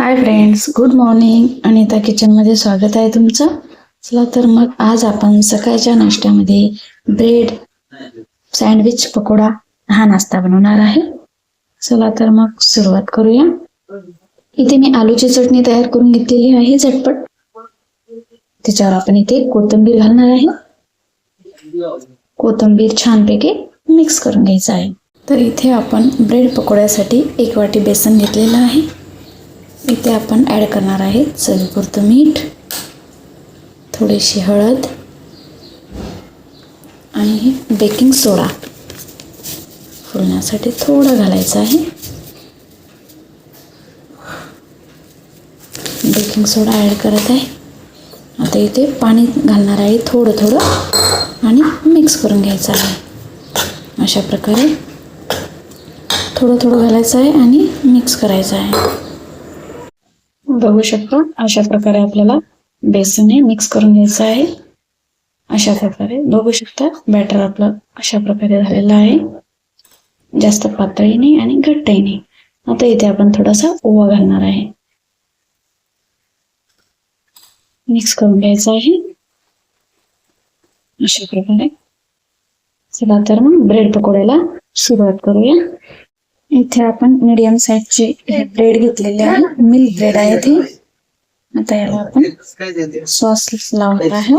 Hi friends, good morning. Anita किचनमध्ये स्वागत आहे तुमचं. चला तर मग आज आपण सकाळच्या नाश्त्यामध्ये ब्रेड सँडविच पकोडा हा नाश्ता बनवणार आहे. चला तर मग सुरुवात करूया. इथे मी आलूची चटणी तयार करून घेतलेली आहे झटपट. त्याच्यावर आपण इथे कोथिंबीर घालणार आहे. कोथिंबीर छानपैकी मिक्स करून घ्यायचं आहे. तर इथे आपण ब्रेड पकोड्यासाठी 1 वाटी बेसन घेतलेलं आहे. इथे आपण ॲड करणार आहे चवीपुरतं मीठ, थोडीशी हळद आणि बेकिंग सोडा फुलण्यासाठी थोडं घालायचं आहे. बेकिंग सोडा ॲड करत आहे. आता इथे पाणी घालणार आहे थोडं आणि मिक्स करून घ्यायचं आहे. अशा प्रकारे थोडं घालायचं आहे आणि मिक्स करायचं आहे. बघू शकतो अशा प्रकारे आपल्याला बेसनने मिक्स करून घ्यायचं आहे. अशा प्रकारे बघू शकता बॅटर आपलं अशा प्रकारे झालेलं आहे. जास्त पातळही नाही आणि घट्टही नाही. आता इथे आपण थोडासा ओवा घालणार आहे. मिक्स करून घ्यायचं आहे अशा प्रकारे. चला तर मग ब्रेड पकोड्याला सुरुवात करूया. इथे आपण मीडियम साईजचे ब्रेड घेतलेले आहे. मिल्क ब्रेड आहे ते. आता याला आपण सॉस लावणार आहे.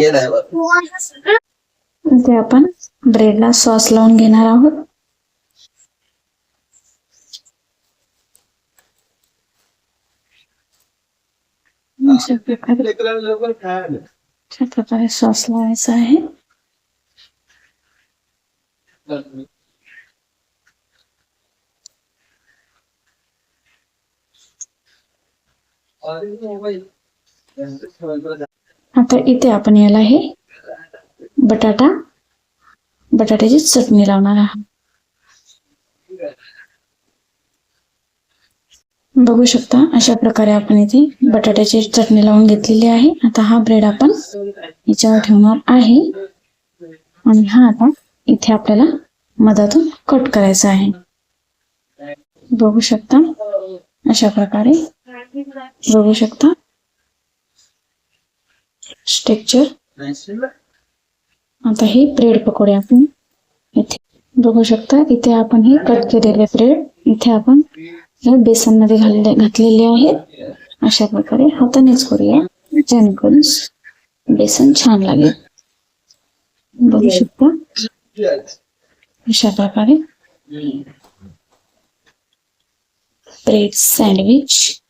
इथे आपण ब्रेडला सॉस लावून घेणार आहोत. अशा प्रकारे सॉस लावायचा आहे. आता इथे आपण याला हे बटाट्याची चटणी लावणार आहोत. बघू शकता अशा प्रकारे आपण इथे बटाट्याची चटणी लावून घेतलेली आहे. आता हा ब्रेड आपण याच्यावर ठेवणार आहे आणि हा आता इथे आपल्याला मधातून कट करायचा आहे. बघू शकता अशा प्रकारे बघू शकता स्ट्रक्चर. आता हे ब्रेड पकोडे आपण इथे बघू शकता. इथे आपण हे कट केलेले ब्रेड इथे आपण बेसन मध्ये घातलेले आहेत. अशा प्रकारे हातानेच करूया जेणेकरून बेसन छान लागेल. बघू शकता अशा प्रकारे ब्रेड सँडविच.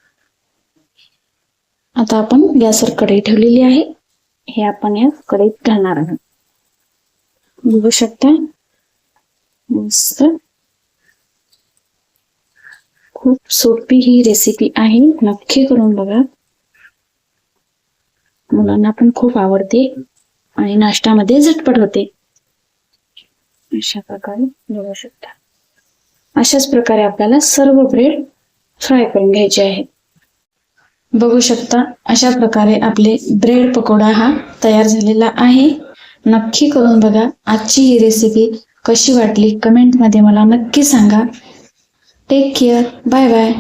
आता आपण गॅसवर कढई ठेवलेली आहे. हे आपण या कढईत घालणार आहोत. बघू शकता मस्त खूप सोपी ही रेसिपी आहे. नक्की करून बघा. मुलांना पण खूप आवडते आणि नाश्त्यामध्ये झटपट होते. अशा प्रकारे बघू शकता. अशाच प्रकारे आपल्याला सर्व ब्रेड फ्राय करून घ्यायचे आहेत. बघू शकता अशा प्रकारे आपले ब्रेड पकोडा हा तयार झालेला आहे. नक्की करून बघा. आजची ही रेसिपी कशी वाटली कमेंटमध्ये मला नक्की सांगा. Take care. Bye bye.